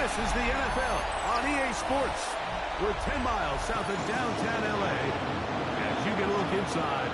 This is the NFL on EA Sports. We're 10 miles south of downtown LA. As you get a look inside.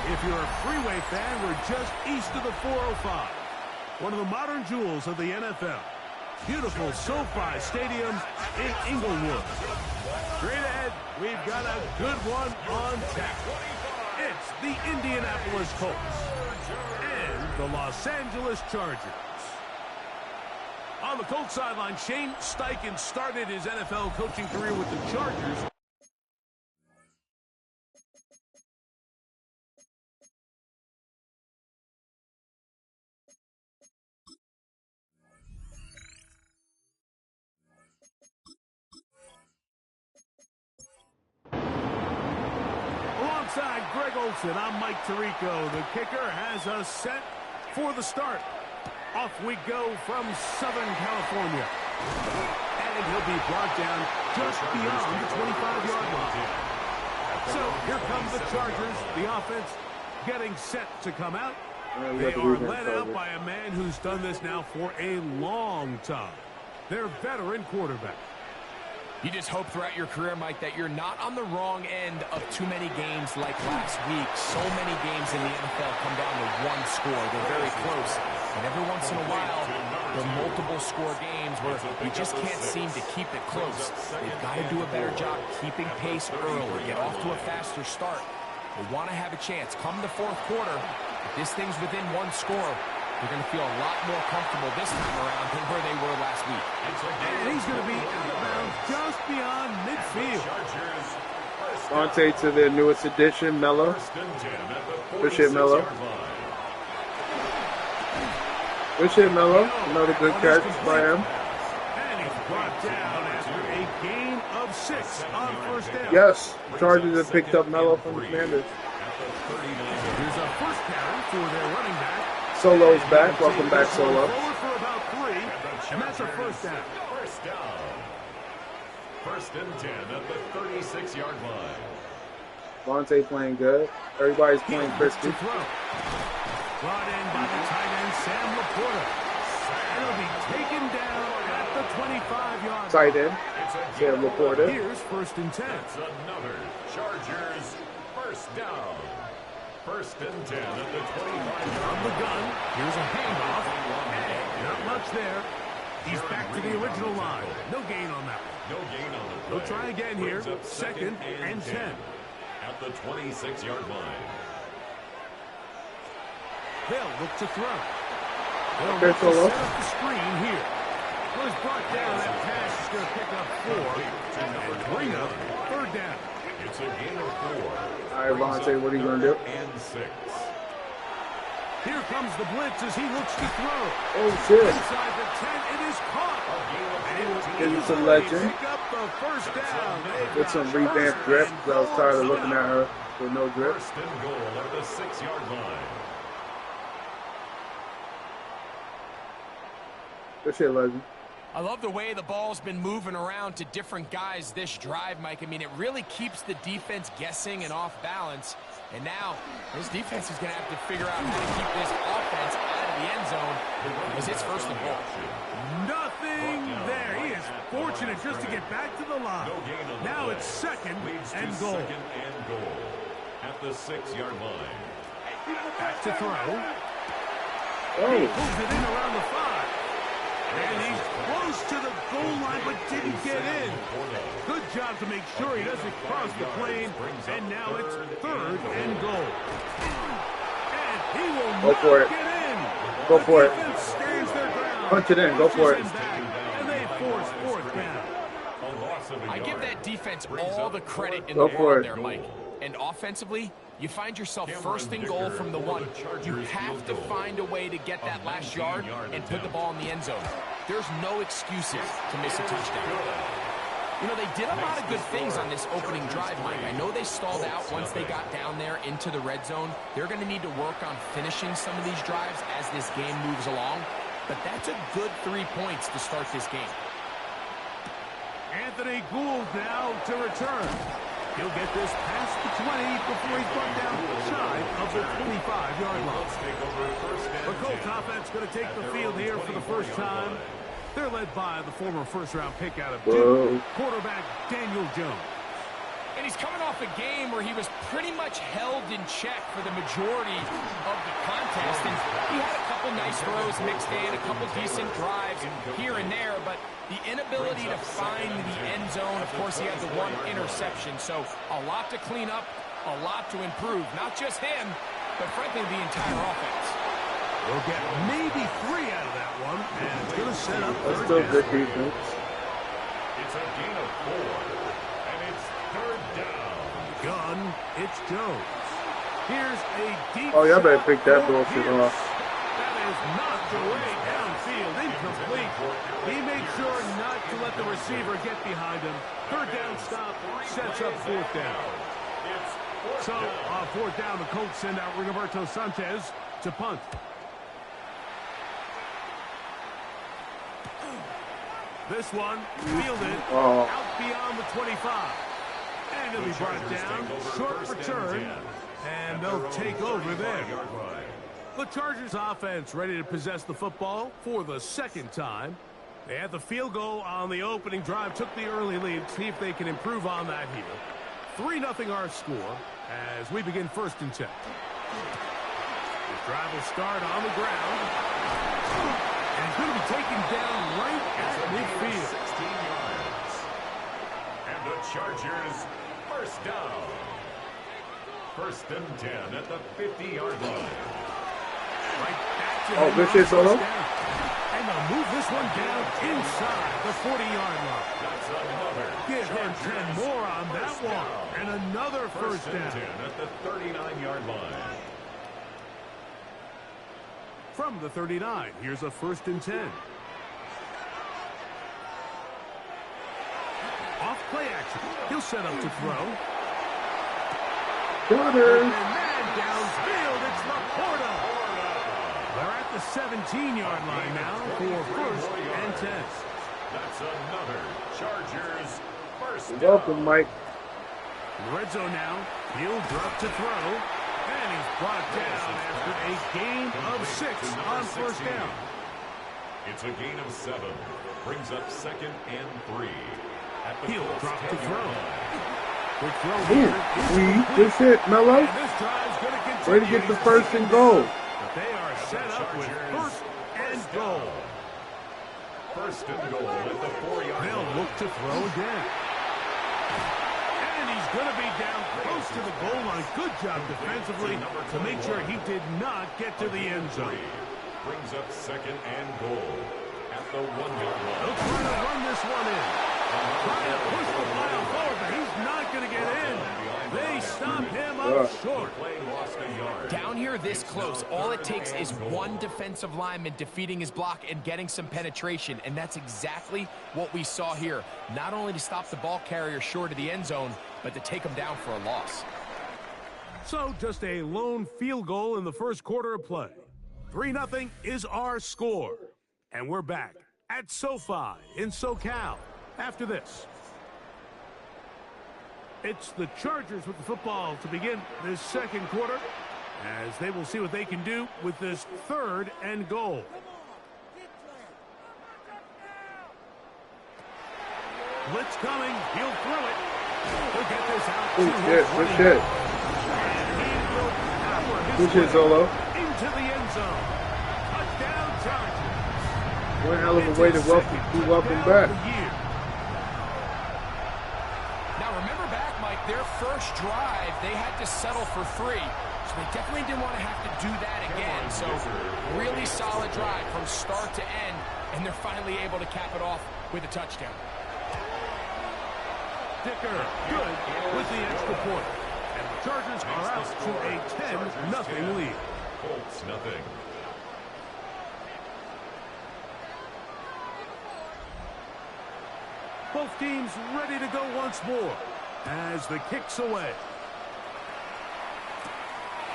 If you're a freeway fan, we're just east of the 405. One of the modern jewels of the NFL. Beautiful SoFi Stadium in Inglewood. Straight ahead, we've got a good one on tap. It's the Indianapolis Colts and the Los Angeles Chargers. On the Colts sideline, Shane Steichen started his NFL coaching career with the Chargers. Alongside Greg Olsen, I'm Mike Tirico. The kicker has us set for the start. Off we go from Southern California. And he'll be brought down just beyond the 25-yard line. So here comes the Chargers. The offense getting set to come out. They are led out by a man who's done this now for a long time. Their veteran quarterback. You just hope throughout your career, Mike, that you're not on the wrong end of too many games like last week. So many games in the NFL come down to one score. They're very close. And every once in a while, there are multiple score games where you just can't seem to keep it close. They've got to do a better job keeping pace early, get off to a faster start. They want to have a chance. Come the fourth quarter, if this thing's within one score, they're going to feel a lot more comfortable this time around than where they were last week. And he's going to be out of bounds just beyond midfield. Monte to the newest addition, Mello. Appreciate Mello. Appreciate Mello. Another good catch by him. And he's brought down after a gain of 6 on first down. Yes, Chargers have picked up Mello from the Commanders. Here's a first carry for their running back. Solo's back. Welcome back, Solo. Forward for about 3, and that's a first down. First down. First and 10 at the 36-yard line. Monte playing good. Everybody's playing crispy. Brought in by the tight end, Sam Laporta. And he'll be taken down at the 25-yard line. Tight end, Sam Laporta. Here's first and 10. That's another Chargers first down. First and 10 at the 25-yard line. From the gun, here's a handoff. And not much there. He's back to the original line. No gain on that one. No gain on the play. We'll try again here. Second and 10. At the 26-yard line. They'll look to throw. They'll Okay, look to Solo. set up the screen here. Well, he's brought down. That pass is going to pick up 4 and bring up third down. It's a gain of 4. All right, Monte, what are you going to do? And 6. Here comes the blitz as he looks to throw. Oh, shit. Inside the 10, it is caught. And it was This is a easily legend. pick up the first down. Get some revamped drip, because I was tired of looking at her with no drip. First and goal at the 6-yard line. Good shit, legend. I love the way the ball's been moving around to different guys this drive, Mike. I mean, it really keeps the defense guessing and off balance. And now, this defense is going to have to figure out how to keep this offense out of the end zone because it's first and goal. Nothing there. He is fortunate just to get back to the line. Now it's second and goal. Second and goal at the 6-yard line. Back to throw. Oh, Pulls it in around the 5. And he's close to the goal line, but didn't get in. Good job to make sure he doesn't cross the plane. And now it's 3rd and goal. And he will Go for it. get in. Go for it. Defense stands their ground. Punch it in. Go for it. And they force 4th down. I give that defense all the credit in Go the for world it. there, Mike. And offensively, you find yourself 1st and goal from the 1. You have to find a way to get that last yard and put the ball in the end zone. There's no excuses to miss a touchdown. You know, they did a lot of good things on this opening drive, Mike. I know they stalled out once they got down there into the red zone. They're going to need to work on finishing some of these drives as this game moves along. But that's a good 3 points to start this game. Anthony Gould now to return. He'll get this past the 20 before he's brought down shy of the 25-yard line. The Colts offense going to take the field here for the first time. They're led by the former first-round pick out of Duke, quarterback Daniel Jones. And he's coming off a game where he was pretty much held in check for the majority of the contest. And he had a couple nice throws mixed in, a couple decent drives here and there, but the inability to find the end zone, of course, he had the 1 interception. So a lot to clean up, a lot to improve. Not just him, but frankly, the entire offense. We'll get maybe 3 out of that one, and it's going to set up That's 3rd still down. good defense. It's a gain of 4, and it's 3rd down. Gun, it's Jones. Here's a deep Oh, y'all better shot pick that for bullshit Pierce. off. That is knocked away downfield, incomplete. He made sure not to let the receiver get behind him. 3rd down stop sets up 4th down. So, on 4th down, the Colts send out Rigoberto Sanchez to punt. This one fielded out beyond the 25. And he'll be brought down, short return, and they'll take over there. The Chargers offense ready to possess the football for the 2nd time. They had the field goal on the opening drive, took the early lead. See if they can improve on that here. 3-0 our score as we begin 1st and 10. The drive will start on the ground. And he's going to be taken down right at midfield. 16 yards. And the Chargers, 1st down. 1st and 10 at the 50-yard line. Right back to Oh, good shit, Solo. And they'll move this one down inside the 40-yard line. That's another. Give him 10 more on that one. And another 1st and down. 10 at the 39-yard line. From the 39, here's a 1st and 10. Off play action. He'll set up to throw. Got her. And man downfield, it's Laporta. They're at the 17-yard line now for 1st and 10. That's another Chargers 1st down. Welcome, Mike. Red zone now. He'll drop to throw. And he's brought down after a gain of 6 on 1st down. It's a gain of 7. Brings up 2nd and 3. At the He'll Colts drop to 10-yard throw. line. Quick throw Ooh, here. see, good shit, Mello. And this drive's going to continue. Way to get the 1st and goal. But they are set up with 1st and goal. 1st and goal at the 4-yard They'll line. look to throw again. And he's going to be down close to the goal line. Good job defensively to make sure he did not get to the end zone. Brings up 2nd and goal at the 1-yard They'll line. try to run this one in. Trying to push the pile forward, but he's not going to get in. They stop him up short. Play lost a yard. Down here this close, all it takes is one defensive lineman defeating his block and getting some penetration, and that's exactly what we saw here. Not only to stop the ball carrier short of the end zone, but to take him down for a loss. So just a lone field goal in the 1st quarter of play. 3-0 is our score. And we're back at SoFi in SoCal after this. It's the Chargers with the football to begin this 2nd quarter as they will see what they can do with this 3rd and goal. Blitz coming. He'll throw it. He'll get this out. Good shit, good shit. And he will power his Good shit, way Solo. into the end zone. Touchdown, Chargers. One hell of a way to welcome back. Now remember back, Mike, their first drive, they had to settle for 3. So they definitely didn't want to have to do that again. So really solid drive from start to end, and they're finally able to cap it off with a touchdown. Dicker, good with the extra point. And the Chargers are out to a 10-0 lead. Colts nothing. Both teams ready to go once more as the kick's away.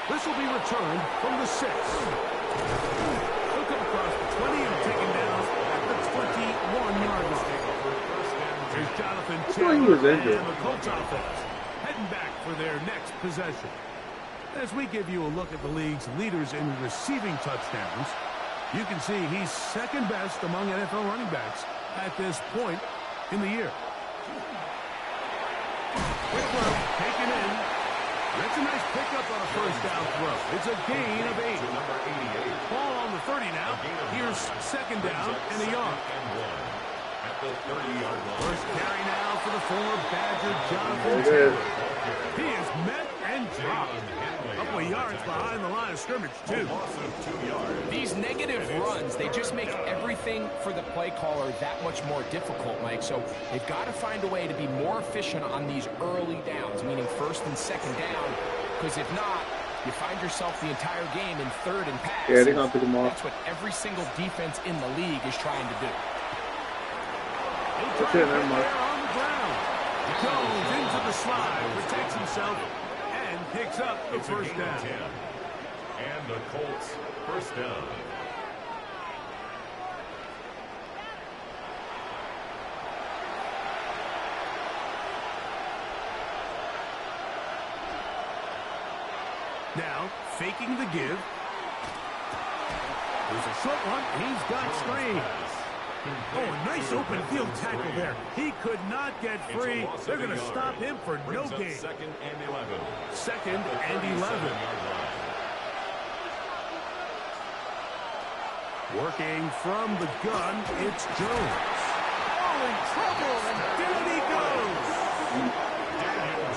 This will be returned from the 6. He'll come across the 20 and taken down at the 21-yard line. Here's Jonathan Taylor and the Colts offense heading back for their next possession. As we give you a look at the league's leaders in receiving touchdowns, you can see he's second best among NFL running backs at this point in the year. Quick throw, taken in. That's a nice pickup on a first down throw. It's a gain of 8. Ball on the 30 now. Here's second down and a yard. At the 30-yard line. First carry now for the former Badger Jonathan Taylor. He is met and dropped. A couple of yards behind the line of scrimmage, too. These negative runs, they just make everything for the play caller that much more difficult, Mike. So they've got to find a way to be more efficient on these early downs, meaning first and second down, because if not, you find yourself the entire game in third and pass. Yeah, they're going to pick them off. That's what every single defense in the league is trying to do. That's it, never mind. On the ground. Goes into the slide, protects himself, and picks up the first down. And the Colts first down. Now, faking the give. There's a short one. He's got screen. Oh, a nice open field tackle there. He could not get free. They're going to stop him for no gain. Second and 11. Second and 11. Working from the gun, it's Jones. Oh, in trouble, and down he goes.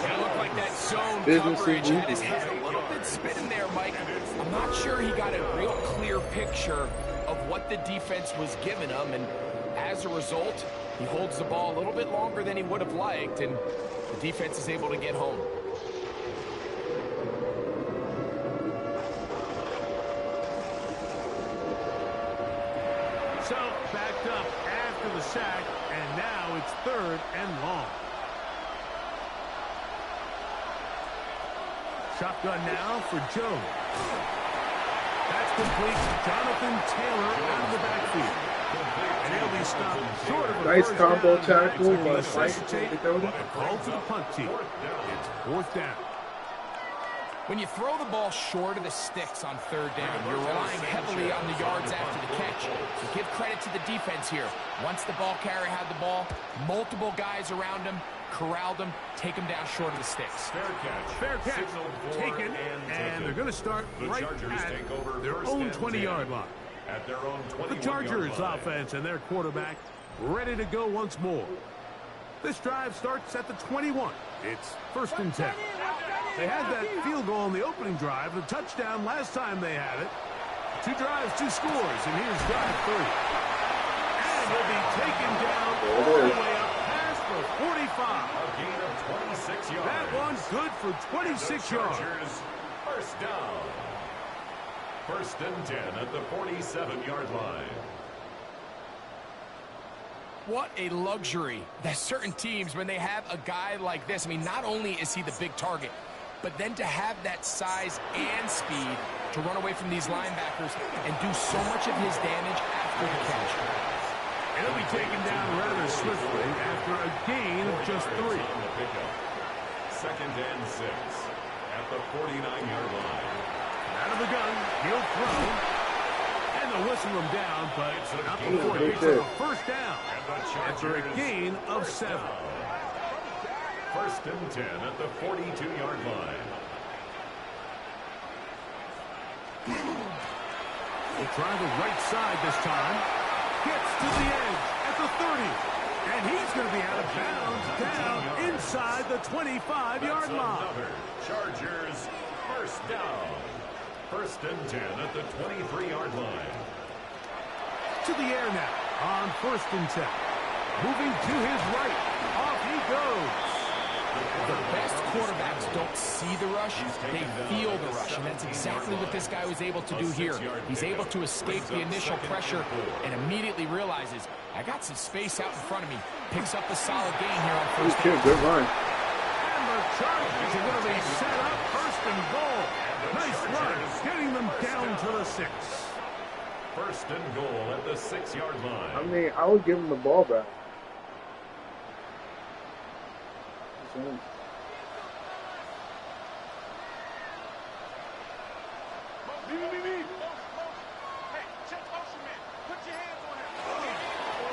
It looked like that zone Business coverage had his head a little bit spinning there, Mike. I'm not sure he got a real clear picture of what the defense was giving him, and as a result, he holds the ball a little bit longer than he would have liked, and the defense is able to get home. So, backed up after the sack, and now it's third and long. Shotgun now for Jones. That's complete. Jonathan Taylor out of the backfield. And he'll be stopped short of a nice first combo down tackle, to but necessitate a call to the punt team. It's fourth down. When you throw the ball short of the sticks on third down, you're relying heavily on the yards after the catch. So give credit to the defense here. Once the ball carrier had the ball, multiple guys around him, corralled him, take him down short of the sticks. Fair catch. Taken, and they're going to start right at their own 20-yard line. At their own 21-yard The Chargers line. offense and their quarterback ready to go once more. This drive starts at the 21. It's first and 10. They had that field goal on the opening drive, a touchdown last time they had it. 2 drives, 2 scores, and here's drive 3. And he'll be taken down all the way up past the 45. A gain of 26 yards. That one's good for 26 yards. Chargers first down. First and 10 at the 47-yard line. What a luxury that certain teams, when they have a guy like this, I mean, not only is he the big target, but then to have that size and speed to run away from these linebackers and do so much of his damage after the catch. And he'll be taken down rather swiftly after a gain of just 3. Second and 6 at the 49-yard line. Out of the gun, he'll throw. And they'll whistle him down, but not before he picks up a first down after a gain of 7. First and 10 at the 42-yard line. We'll try the right side this time. Gets to the edge at the 30. And he's going to be out of bounds down inside the 25-yard line. Chargers first down. First and 10 at the 23-yard line. To the air now on first and 10. Moving to his right. Off he goes. The best quarterbacks don't see the rush, they feel the rush, and that's exactly what this guy was able to do here. He's able to escape the initial pressure and immediately realizes, I got some space out in front of me. Picks up a solid gain here on first down. Good run. And the Chargers are going to be set up first and goal. Nice run, getting them down to the 6. First and goal at the 6-yard line. I mean, I would give him the ball back.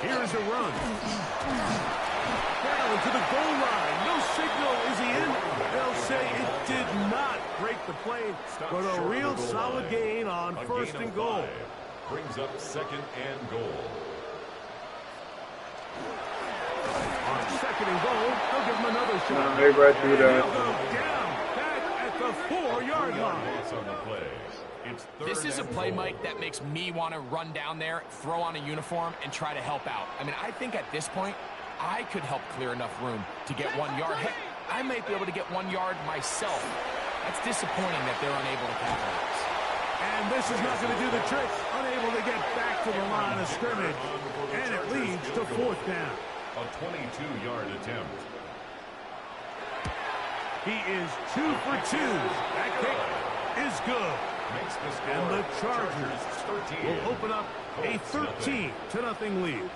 Here's a run. Down to the goal line. No signal. Is he in? They'll say it did not break the play, but a real solid gain on first and goal. Brings up second and goal. On second and goal, they'll give him another shot. They right through that. They'll go down back at the 4-yard line. On the play. This is a play, Mike, that makes me want to run down there, throw on a uniform, and try to help out. I mean, I think at this point, I could help clear enough room to get 1 yard. Heck, I might be able to get 1 yard myself. That's disappointing that they're unable to capitalize. And this is not going to do the trick. Unable to get back to the line of scrimmage. And it leads to 4th down. A 22-yard attempt. He is 2 for 2. That kick is good. Makes the score. And the Chargers will open up a 13-0 lead.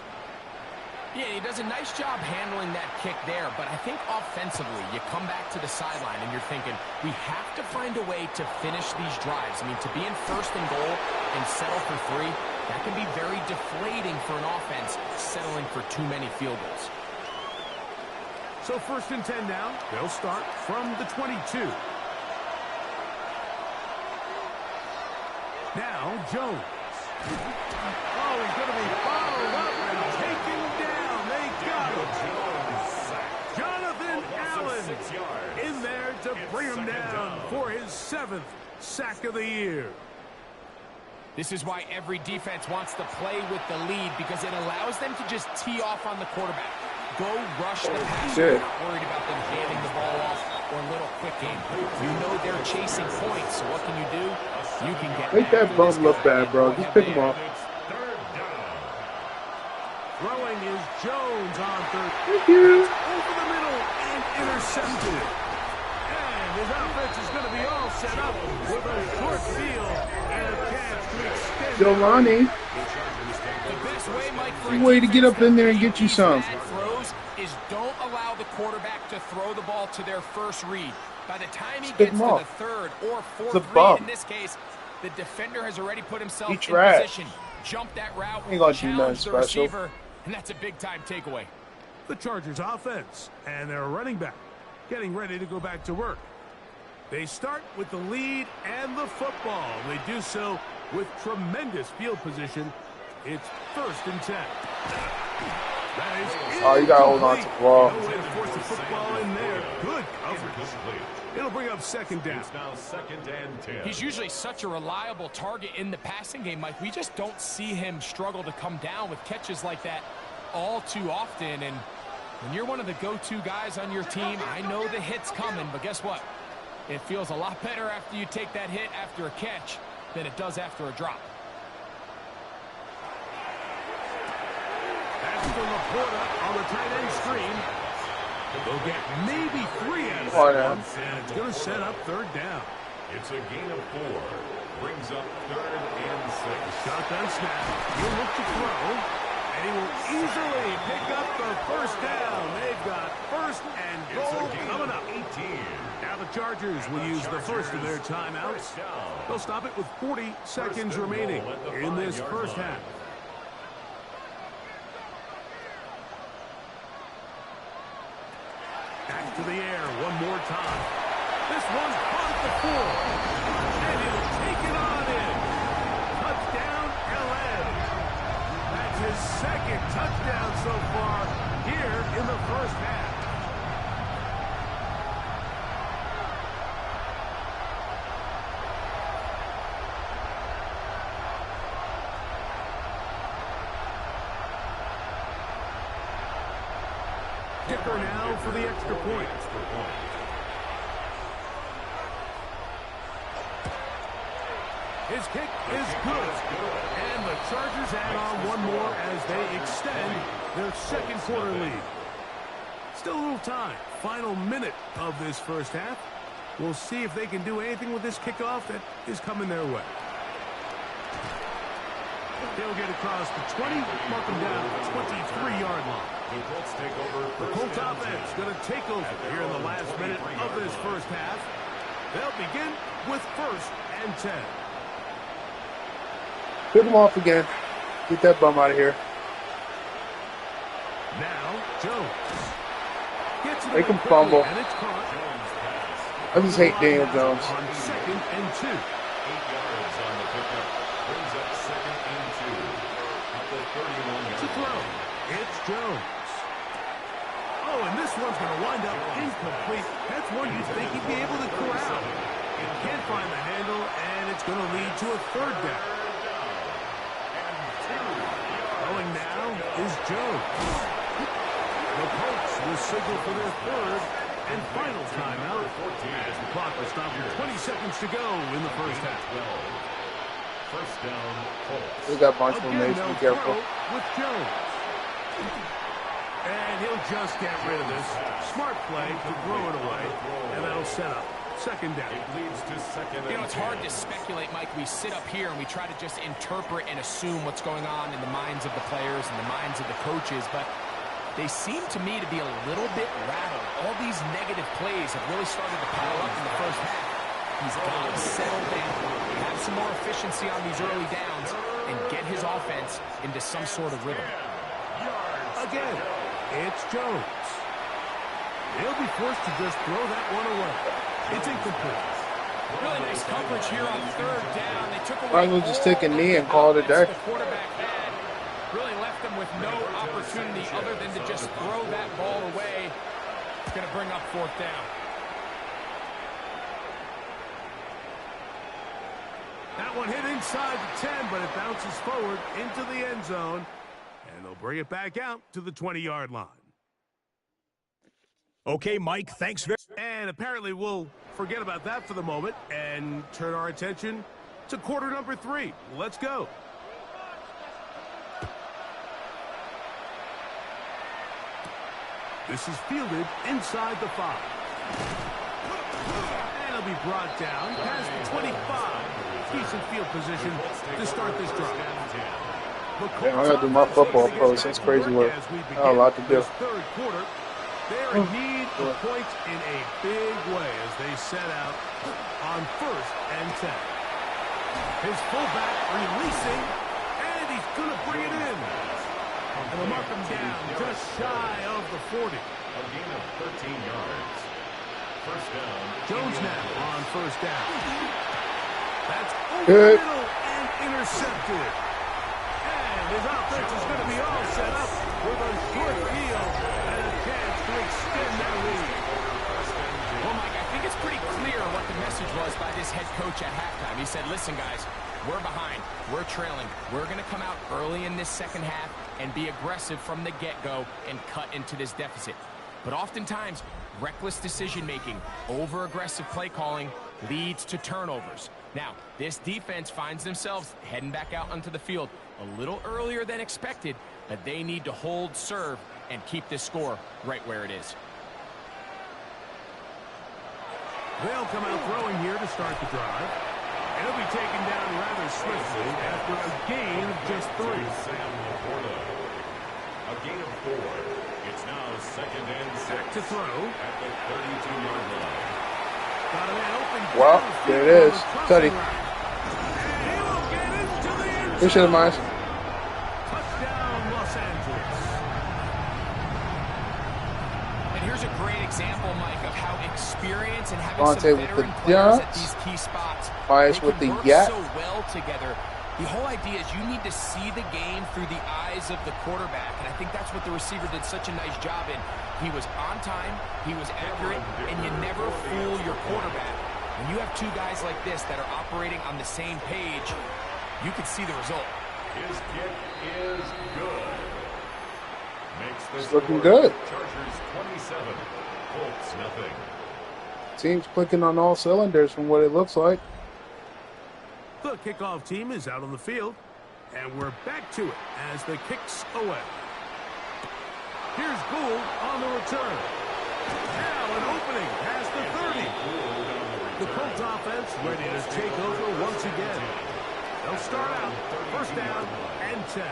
Yeah, he does a nice job handling that kick there, but I think offensively, you come back to the sideline and you're thinking, we have to find a way to finish these drives. I mean, to be in first and goal and settle for 3, that can be very deflating for an offense settling for too many field goals. So first and 10 now. They'll start from the 22. Now, Jones. Oh, he's going to be followed up and taken down. They got him. Jonathan Allen in there to bring him down for his 7th sack of the year. This is why every defense wants to play with the lead, because it allows them to just tee off on the quarterback. Go rush the passer. Not worried about them handing the ball off or a little quick game. You know they're chasing points, so what can you do? You can get. Make that bum look bad, bro. Just pick him up. Throwing is Jones on 3rd. Thank you. Over the middle and intercepted. And his offense is going to be all set up with a short field and a chance to extend. Giovanni. The best way, Mike, for Way to get up in there and get you some. Throws is don't allow the quarterback to throw the ball to their first read. By the time he Pick gets him to up. the 3rd or 4th The read, bump. in this case, the defender has already put himself He in trash. position. Jump that route, Ain't gonna do nothing challenge the special. receiver, and that's a big-time takeaway. The Chargers offense and their running back getting ready to go back to work. They start with the lead and the football. They do so with tremendous field position. It's first and 10. That is Oh, you gotta hold on to the ball. No way to force the football in there. Good coverage. It'll bring up second down. It's now second and 10. He's usually such a reliable target in the passing game, Mike. We just don't see him struggle to come down with catches like that all too often. And when you're one of the go-to guys on your team, I know the hit's coming, but guess what? It feels a lot better after you take that hit after a catch than it does after a drop. That's the Laporta on the tight end screen. They'll get maybe 3 out of Come on, that now. one, and it's going to set up 3rd down. It's a gain of 4. Brings up 3rd and 6. Shotgun snap. He'll look to throw, and he will easily pick up the first down. They've got first and goal coming up. 18. Now the Chargers will use the first of their timeouts. They'll stop it with 40 seconds remaining in this first half. Back to the air one more time. This one's caught at the 4. And he'll take it on in. Touchdown, LA. That's his first half. Kicker now for the extra point. His kick is good. And the Chargers add on one more as they extend their second quarter lead. Still a little time. Final minute of this first half. We'll see if they can do anything with this kickoff that is coming their way. They'll get across the 20, mark them down at the 23-yard line. The Colts offense going to take over here in the last minute of this first half. They'll begin with 1st and 10. Pick him off again. Get that bum out of here. Now, Jones. Make him fumble. And it's caught. I just hate Daniel Jones. On 2nd and 2. 8 yards on the pickup. Brings up 2nd and 2. At the 31-yard To throw. It's Jones. Oh, and this one's going to wind up incomplete. That's one you'd think he'd be able to corral. He can't find the handle, and it's going to lead to a 3rd down. Going now is Jones. The Colts will signal for their 3rd and final timeout as the clock will stop with 20 seconds to go in the first half. First down, Colts. We got a bunch of them. Be careful. With Jones. And he'll just get rid of this. Smart play to throw it away. And that'll set up 2nd down. It leads to 2nd. You know, it's hard to speculate, Mike. We sit up here and we try to just interpret and assume what's going on in the minds of the players and the minds of the coaches, but they seem to me to be a little bit rattled. All these negative plays have really started to pile up in the first half. He's got to settle down, have some more efficiency on these early downs, and get his offense into some sort of rhythm. Again, it's Jones. He'll be forced to just throw that one away. It's incomplete. Really nice coverage here on 3rd down. They took away Might as well just take a knee and call it a day. the quarterback had. Really left them with no opportunity other than to just throw that ball away. It's going to bring up 4th down. That one hit inside the 10, but it bounces forward into the end zone. And they'll bring it back out to the 20-yard line. Okay, Mike, thanks very much. And apparently we'll forget about that for the moment and turn our attention to quarter number 3. Let's go. This is fielded inside the 5. And it'll be brought down past the 25. Decent field position to start this drive. Damn, I gotta do my football post. That's crazy work. I got a lot to do. 3rd quarter, they're in need of points in a big way as they set out on 1st and 10. His fullback releasing, and he's going to bring it in. And they'll mark him down just shy of the 40. A gain of 13 yards. First down. Jones now on 1st down. That's over Good. the middle and intercepted. And his offense is going to be all set up with a short field and a chance to extend their lead. Well, Mike, I think it's pretty clear what the message was by this head coach at halftime. He said, listen, guys, we're behind. We're trailing. We're going to come out early in this second half and be aggressive from the get-go and cut into this deficit. But oftentimes, reckless decision-making, over-aggressive play calling leads to turnovers. Now, this defense finds themselves heading back out onto the field a little earlier than expected, but they need to hold serve and keep this score right where it is. They'll come out throwing here to start the drive. And he'll be taken down rather swiftly after a gain of just 3. A gain of 4. It's now 2nd and 6. To throw. At the 32-yard line. Got a man open. Well, there it is. Tutty. And he will get into the end zone. Appreciate it, Miles. Touchdown, Los Angeles. And here's a great example, Mike, of how experience and having Vontae some with veteran the players at dunks. these key spots Myers they with can the work yak. so well together The whole idea is you need to see the game through the eyes of the quarterback, and I think that's what the receiver did such a nice job in. He was on time, he was accurate, and you never fool your quarterback. When you have two guys like this that are operating on the same page, you can see the result. His kick is good. Makes the It's looking good. Chargers 27, Colts nothing. Team's clicking on all cylinders from what it looks like. The kickoff team is out on the field, and we're back to it as the kick's away. Here's Gould on the return. Now an opening past the 30. The Colts offense ready to take over once again. They'll start out first down and 10.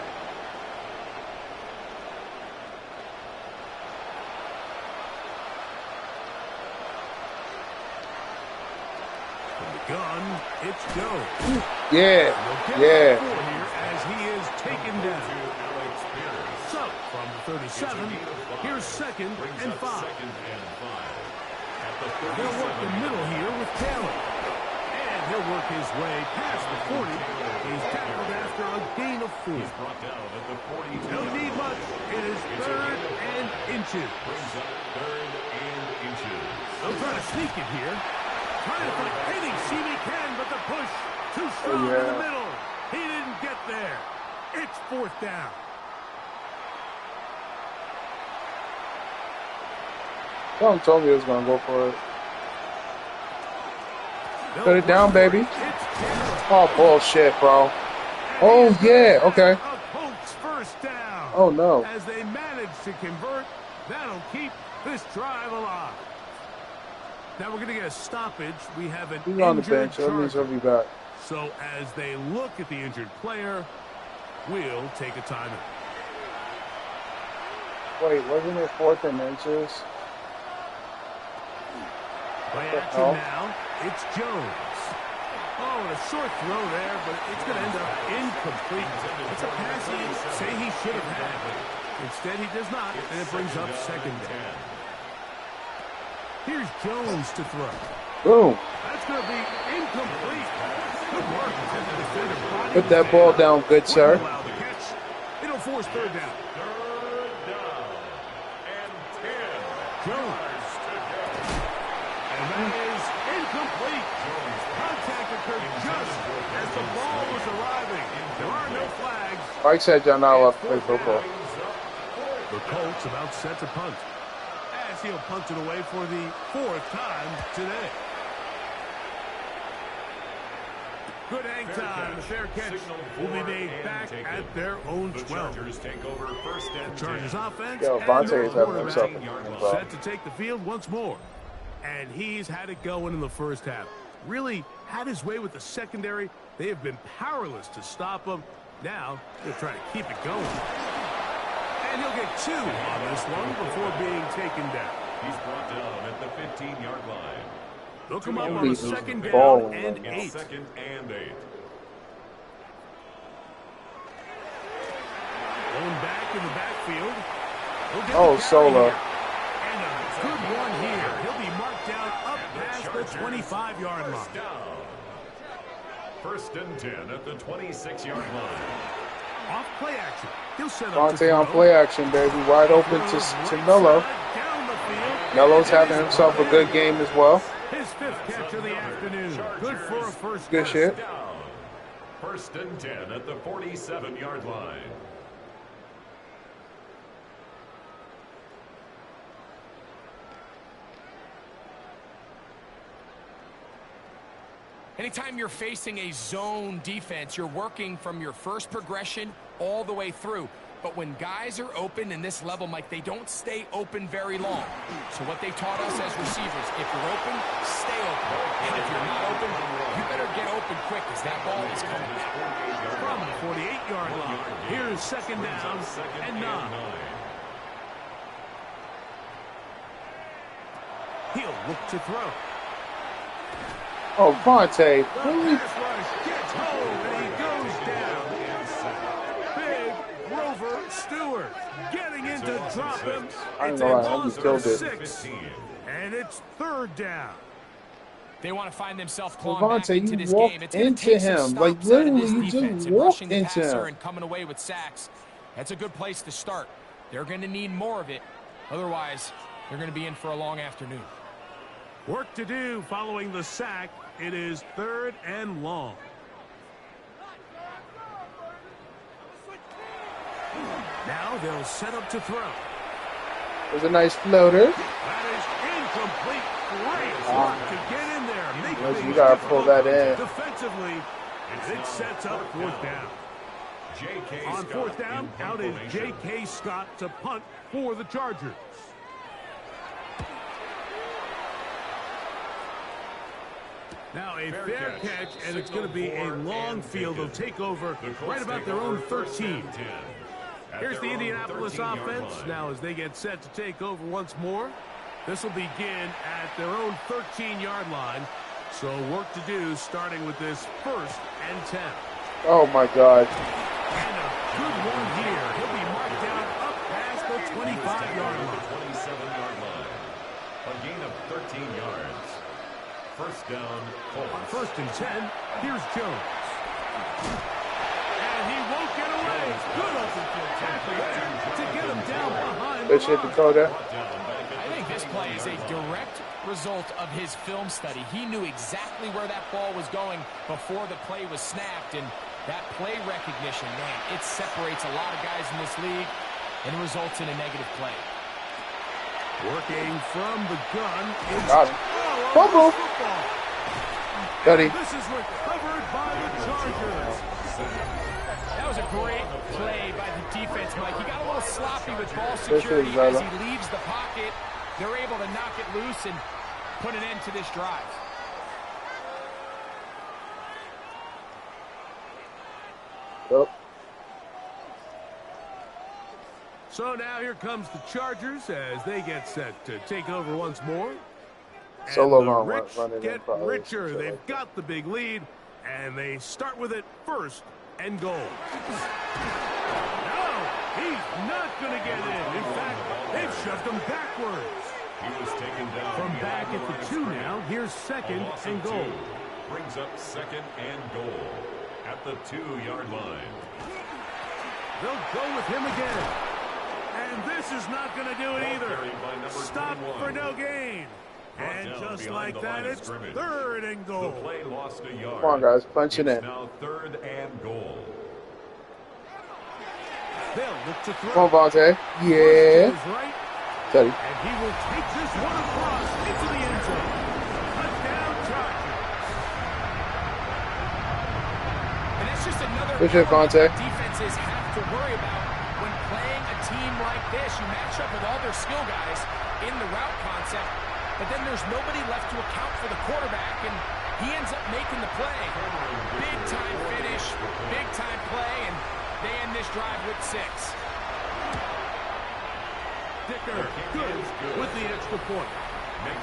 Gun, it's Joe. Yeah, yeah. Here as he is taken down. So, from the 37, here's second and 5. He'll work the middle here with Taylor. And he'll work his way past the 40. He's tackled after a gain of 4. Don't need much. It is third and inches. They'll try to sneak it here. Trying to find anything seam he can, but the push too strong in the middle. He didn't get there. It's fourth down. Someone told me he was going to go for it. Put it down, baby. Oh, bullshit, bro. Oh, yeah. Okay. Colts first down. Oh, no. As they manage to convert, that'll keep this drive alive. Now we're going to get a stoppage. We have an He's on the injured bench. That means he'll be back. So as they look at the injured player, we'll take a timeout. Wait, wasn't it 4th and inches? Play action now. It's Jones. Oh, and a short throw there, but it's going to end up incomplete. It's a pass he say he should have had. Instead, he does not, and it brings up second down. Here's Jones to throw. Boom. That's going to be incomplete. Good work. Put that ball down, good sir. It'll force third down. Third down and 10. Jones. And that is incomplete. Contact occurred just as the ball was arriving. There are no flags. Mike said y'all not allowed to play football. The Colts about set to punt. As he'll punt it away for the 4th time today. Good hang time. The fair catch will be made back at their own 12. The Chargers offense Vontae is having himself a set to take the field once more. And he's had it going in the first half. Really had his way with the secondary. They have been powerless to stop him. Now they'll try to keep it going. And he'll get 2 on this one before being taken down. He's brought down at the 15-yard line. Look him up on a second down and 8. Second and 8. Going back in the backfield. Oh, Solo. And a good one here. He'll be marked down up past the 25-yard line. First and 10 at the 26-yard line. Off play action. He'll set up Vontae on play action, baby. Wide open to Melo. Melo's having himself a good game as well. His 5th catch of the afternoon. Good for a first good shit. First and 10 at the 47-yard line. Anytime you're facing a zone defense, you're working from your first progression all the way through. But when guys are open in this level, Mike, they don't stay open very long. So what they taught us as receivers, if you're open, stay open. And if you're not open, you better get open quick as that ball is coming back. From the 48-yard line, here's second down and 9. He'll look to throw. Oh, Vontae. Really? Pass rush gets home, and he goes down. Big Grover Stewart getting in to drop him. I ain't It's gonna a lie, loss he killed of it. 6, and it's third down. They want to find themselves clawing back Devontae, into you this game. walked It's going to into take some him. Like, stops out of literally, this you defense, just and rushing walked the into passer him. and coming away with sacks. That's a good place to start. They're going to need more of it. Otherwise, they're going to be in for a long afternoon. Work to do following the sack. It is 3rd and long. Now they'll set up to throw. There's a nice floater. That is incomplete. Great work to get in there. Make You gotta pull that in. Defensively, it sets up 4th down. On 4th down, out is J.K. Scott to punt for the Chargers. Now a fair catch, and it's going to be a long field. They'll take over right about their own 13. Here's the Indianapolis offense. Now as they get set to take over once more, this will begin at their own 13-yard line. So work to do starting with this 1st and 10. Oh, my God. And a good one here. He'll be marked down up past the 25-yard line. 27-yard line. A gain of 13 yards. 1st down, Colts. On 1st and 10, here's Jones. And he won't get away. Good open field tackle there to get him down behind the Good shit, line. Dakota. I think this play is a direct result of his film study. He knew exactly where that ball was going before the play was snapped, and that play recognition, man, it separates a lot of guys in this league and results in a negative play. Working from the gun. Got him. Fumble. Got him. This is recovered by the Chargers. That was a great play by the defense, Mike. He got a little sloppy with ball security as he leaves the pocket. They're able to knock it loose and put an end to this drive. Yep. So now here comes the Chargers as they get set to take over once more. And Solo the long rich running get in probably. richer. They've got the big lead, and they start with it 1st and goal. No, he's not going to get in. In fact, they've shoved him backwards. He was taken down From back at the 2 now, here's 2nd and goal. Brings up 2nd and goal at the 2-yard line. They'll go with him again. And this is not going to do it either. Stop for no gain. And just like that, it's 3rd and goal. The play lost a yard. Come on, guys. Punch it in. Now 3rd and goal. They'll look to throw. Come on, Vontae. Yeah. Right, Teddy. and he will take this one across into the end zone. Touchdown, Chargers. And that's just another Good shit, Vontae. defenses have to worry about when playing a team like this. You match up with all their skill guys in the route concept, but then there's nobody left to account for the quarterback, and he ends up making the play. Big-time finish, big-time play, and they end this drive with 6. Dicker, good with the extra point.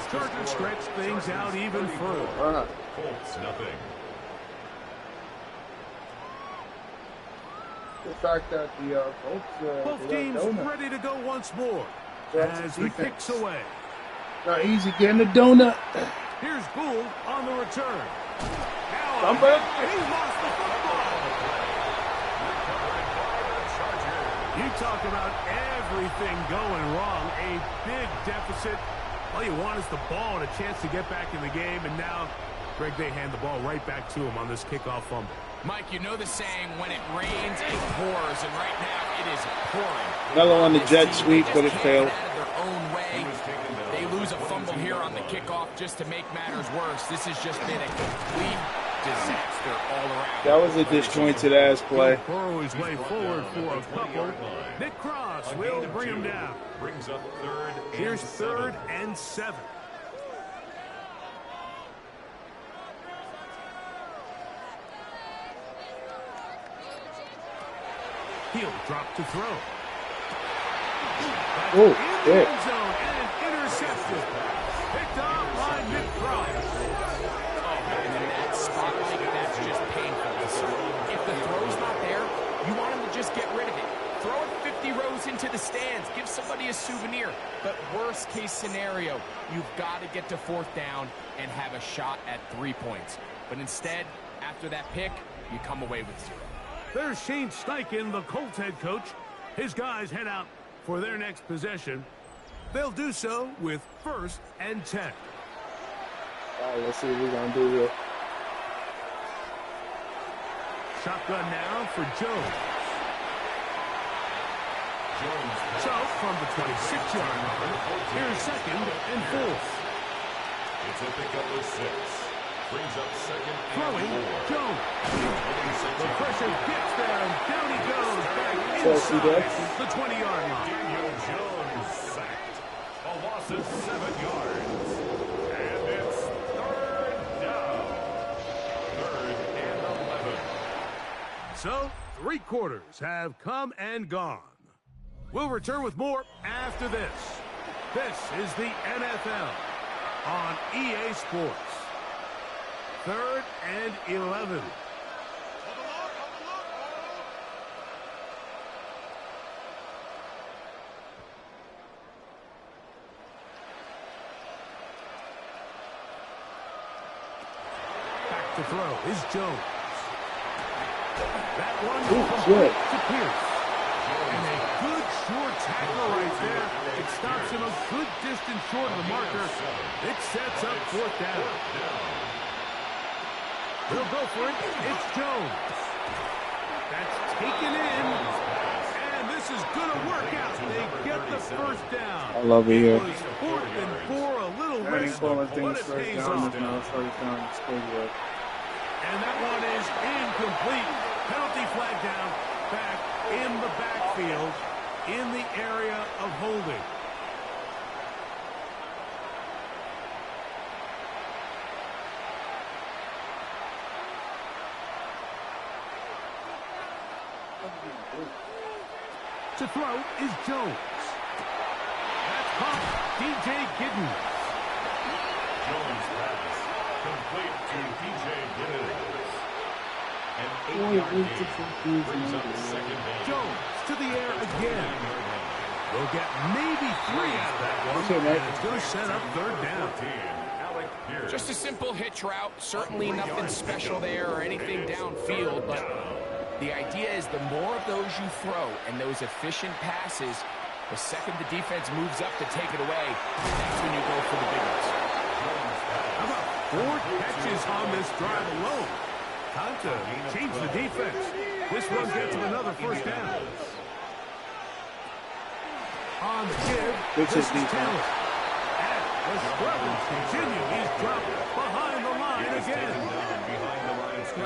Chargers stretch things out even further. Colts, nothing. The fact that the Colts... Both teams ready to go once more as the kicks away. Not easy getting a donut. Here's Gould on the return. Now Number. he lost the football. You talk about everything going wrong. A big deficit. All you want is the ball and a chance to get back in the game. And now, Greg, they hand the ball right back to him on this kickoff fumble. Mike, you know the saying, when it rains, it pours, and right now it is pouring. Another one, the jet sweep, but it failed. Out of their own way. They lose a fumble here on the kickoff just to make matters worse. This has just been a complete disaster all around. That was a disjointed ass play. Burrow his way forward for a couple. Nick Cross will bring him down. Brings up 3rd and Here's 7. 3rd and 7. He'll drop to throw. Oh, in the shit. end zone and intercepted. Picked off by Nick Cross. And in that spot, Mike, that's just painful. If the throw's not there, you want him to just get rid of it. Throw it 50 rows into the stands. Give somebody be a souvenir, but worst case scenario, you've got to get to 4th down and have a shot at 3 points. But instead, after that pick, you come away with 0. There's Shane Steichen, the Colts head coach. His guys head out for their next possession. They'll do so with 1st and 10. All right, let's see what we're going to do here. Shotgun now for Jones. So, from the 26-yard line, here's 2nd and 4. It's a pickup of 6. Brings up 2nd Throwing, and 4. Jones. The pressure gets there, and down he goes back Chelsea inside Jackson. the 20-yard line. Daniel Jones sacked. A loss of 7 yards. And it's 3rd down. 3rd and 11. So, 3 quarters have come and gone. We'll return with more after this. This is the NFL on EA Sports. 3rd and 11. Back to throw is Jones. That one complete to Pierce. And a good short tackle right there. It stops him a good distance short of the marker. It sets up 4th down. He'll go for it. It's Jones. That's taken in. And this is going to work out. They get the 1st down. I love it here. It was 4th and 4, a little I ain't risky, calling but things it first pays down. off. It's not first down. It's good work. And that one is incomplete. Penalty flag down, back in the backfield, in the area of holding. To throw is Jones. That's caught. DJ Giddens. Jones pass. Complete to DJ Giddens. An 8-yard gain. Brings up 2nd down. Jones to the air again. They'll get maybe 3 out of that one. And it's going to set up 3rd down. Just a simple hitch route. Certainly nothing special there or anything downfield, but the idea is the more of those you throw and those efficient passes, the second the defense moves up to take it away, that's when you go for the big ones. How about 4 catches on this drive alone? Time to change the defense. This one gets him another 1st down. On the give, This is Taylor. defense. And the struggles continue. He's dropped behind the line again.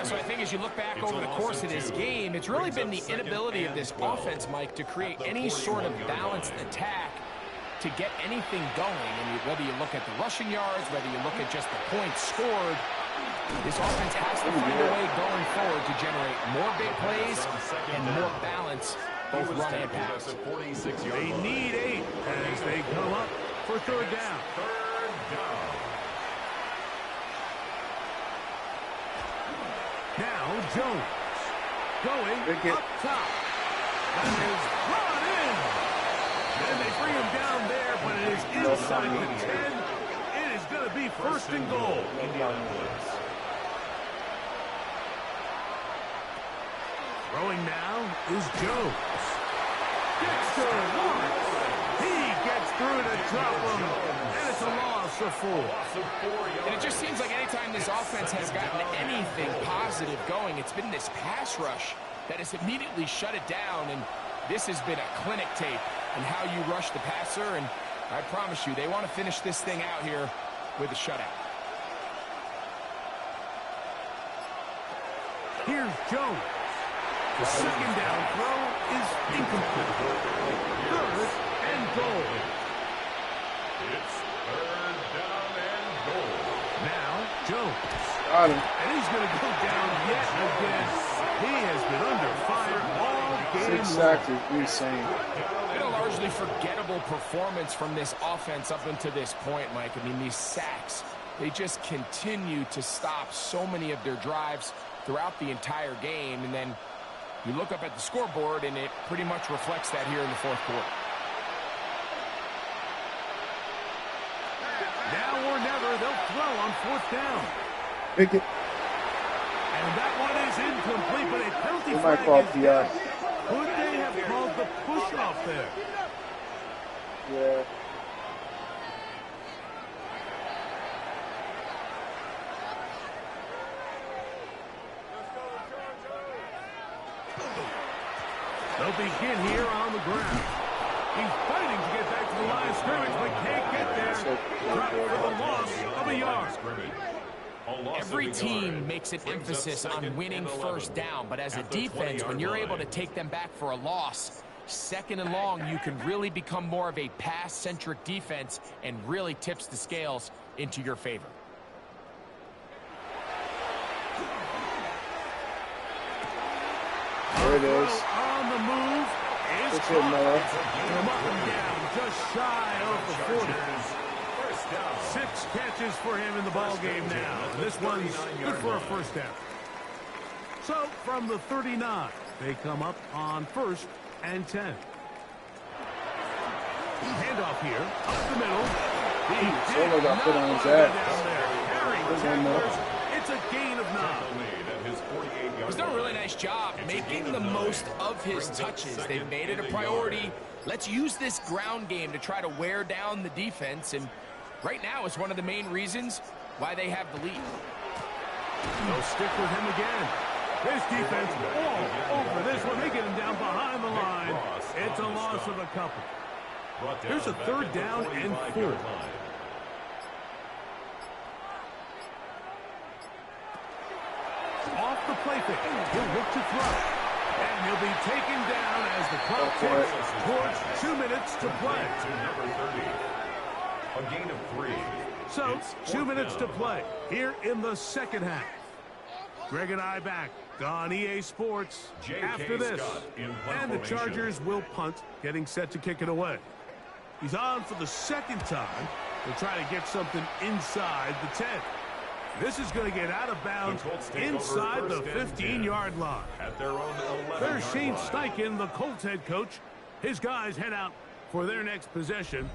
So I think as you look back over the course of this game, it's really been the inability of this offense, Mike, to create any sort of balanced attack to get anything going. And whether you look at the rushing yards, whether you look at just the points scored, this offense has to find a way going forward to generate more big plays and more balance, both run and pass. They need 8 as they come up for 3rd down. 3rd down. Now Jones going up top. That is brought in. And they bring him down there, but it is inside the 10. It is going to be 1st and goal. Throwing now is Jones. Dexter Lawrence. He gets through to drop him. And it's a loss of 4. And it just seems like anytime this offense has gotten anything positive going, it's been this pass rush that has immediately shut it down. And this has been a clinic tape in how you rush the passer. And I promise you, they want to finish this thing out here with a shutout. Here's Jones. The 2nd down throw is incomplete. 3rd and goal. It's 3rd down and goal. Now Jones. Got him. And he's going to go down yet again. He has been under fire all game 6 long. sacks is insane. Been a largely forgettable performance from this offense up until this point, Mike. I mean, these sacks, they just continue to stop so many of their drives throughout the entire game. And then you look up at the scoreboard, and it pretty much reflects that here in the 4th quarter. they'll throw on 4th down. Pick it. And that one is incomplete, but a penalty They might flag call is PI. down. Could they have called the push-off there? Yeah. They'll begin here on the ground. He's fighting to get back to the line of scrimmage, but can't get there. Dropped for the loss of a yard. Every team makes an emphasis on winning first down, but as a defense, when you're able to take them back for a loss, 2nd and long, you can really become more of a pass-centric defense and really tips the scales into your favor. There it is. On the move is It's him, Noah. him up and down, just shy of the 40. 6 catches for him in the ball game now. This one's good for a first down. So from the 39, they come up on 1st and 10. Handoff here, up the middle. He Solo did got not put on his want to go ass. down there. Harry tacklers. It's a gain of 9. He's done a really nice job making the most of his touches. They've made it a priority. Let's use this ground game to try to wear down the defense, and right now is one of the main reasons why they have the lead. They'll stick with him again. This defense all over this one. They get him down behind the line. It's a loss of a couple. Here's a 3rd down and 4. Off the play fake. He'll look to throw. And he'll be taken down as the clock ticks towards 2 minutes to play. A gain of 3. So, 2 minutes to play here in the 2nd half. Greg and I back on EA Sports after this. And the Chargers will punt, getting set to kick it away. He's on for the 2nd time to try to get something inside the 10. This is going to get out of bounds inside the 15-yard line. At their own 11. There's Shane Steichen, the Colts head coach. His guys head out for their next possession.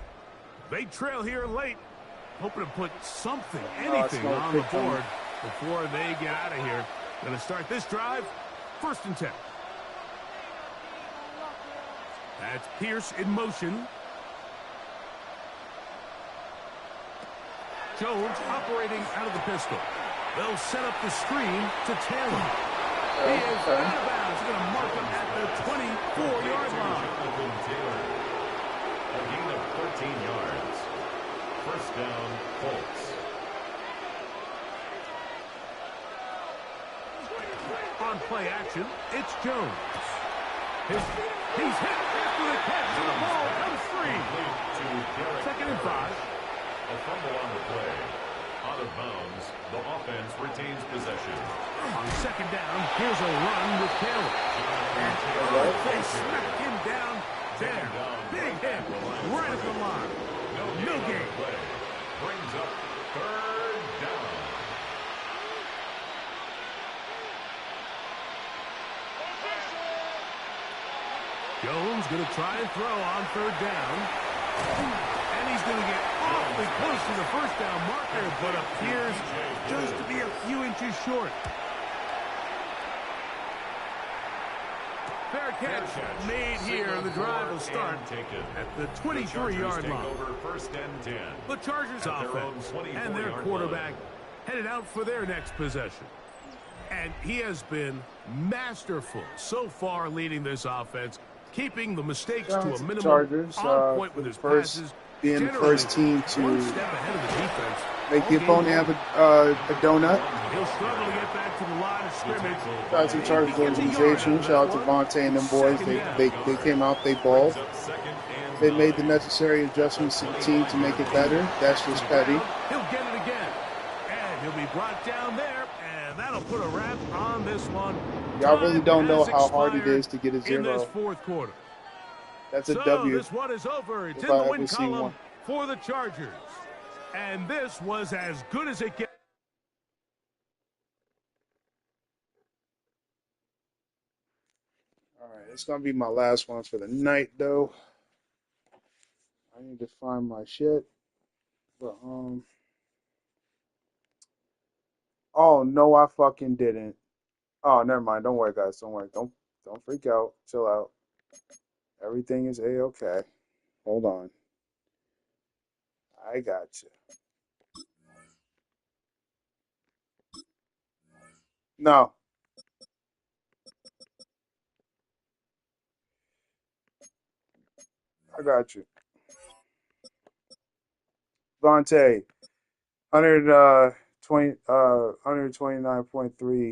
They trail here late, hoping to put something, anything on the board before they get out of here. Going to start this drive, 1st and 10. That's Pierce in motion. Jones operating out of the pistol. They'll set up the screen to Taylor. He is out of bounds. Going to mark him at the 24-yard line. A gain of 13 yards. 1st down, Colts. On play action, it's Jones. He's hit after the catch, and the ball comes free. 2nd and 5. A fumble on the play. Out of bounds, the offense retains possession. On 2nd down, here's a run with Taylor. And they smack him down there. Big hit right at the line. No gain. Brings up 3rd down. Jones going to try and throw on 3rd down. And he's going to get awfully close to the 1st down marker, but appears just to be a few inches short. Fair catch made here. The drive will start at the 23-yard line. Over 1st and 10. The Chargers offense and their quarterback headed out for their next possession. And he has been masterful so far leading this offense, keeping the mistakes to a minimum. Chargers, on point with his passes, being the first team to one step ahead of the defense. make the opponent have a donut. He'll struggle to get back to the line of scrimmage. Shout out to the Chargers organization. Shout out to Vontae and them boys. They came out, they balled. They made the necessary adjustments to the team to make it better. That's just petty. He'll get it again. And he'll be brought down there, and that'll put a wrap on this one. Y'all really don't know how hard it is to get a in this 0. 4th quarter. That's a So W. this one is over. It's if in I the win ever see column one. for the Chargers. And this was as good as it gets. All right, it's gonna be my last one for the night, though. I need to find my shit, but Oh no, I fucking didn't. Oh, never mind. Don't worry, guys. Don't worry. Don't freak out. Chill out. Everything is a-okay. Hold on. I got you. No, I got you. Vontae, 129.3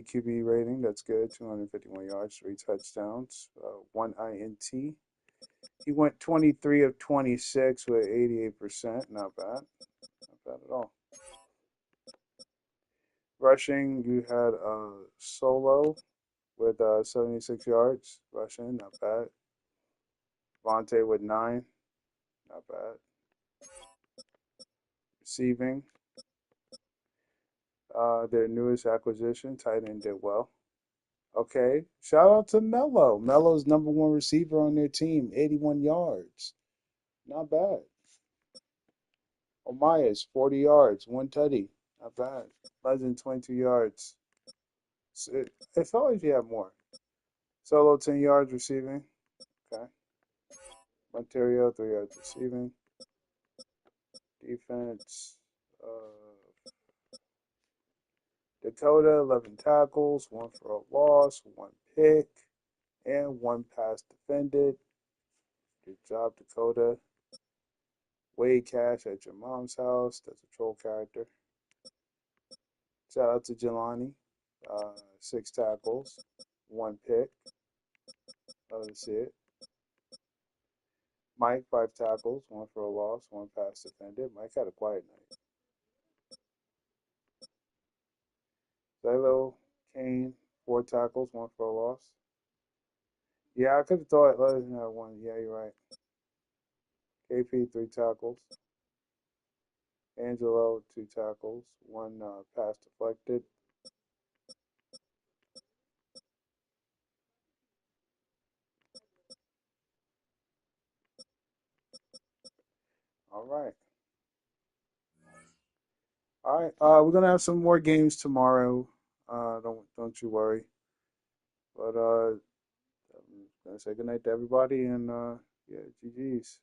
QB rating. That's good. 251 yards, 3 touchdowns, 1 INT. He went 23 of 26 with 88%. Not bad. Not bad at all. Rushing, you had Solo with 76 yards. Rushing, not bad. Vontae with 9. Not bad. Receiving, their newest acquisition, tight end did well. Okay. Shout out to Melo. Melo's number one receiver on their team, 81 yards. Not bad. Omaya's 40 yards, 1 tutty. Not bad. Legend, 22 yards. It felt like he had more. Solo, 10 yards receiving. Okay. Ontario, 3 yards receiving. Defense. Dakota, 11 tackles, 1 for a loss, 1 pick, and 1 pass defended. Good job, Dakota. Wade Cash at your mom's house. That's a troll character. Shout out to Jelani. 6 tackles, 1 pick. Love to see it. Mike, 5 tackles, 1 for a loss, 1 pass defended. Mike had a quiet night. Zalo, Kane, 4 tackles, 1 for a loss. Yeah, I could have thought Legend had 1. Yeah, you're right. KP, 3 tackles. Angelo, 2 tackles, 1 pass deflected. All right. All right. We're gonna have some more games tomorrow. Don't you worry. But I'm gonna say goodnight to everybody and yeah, GG's.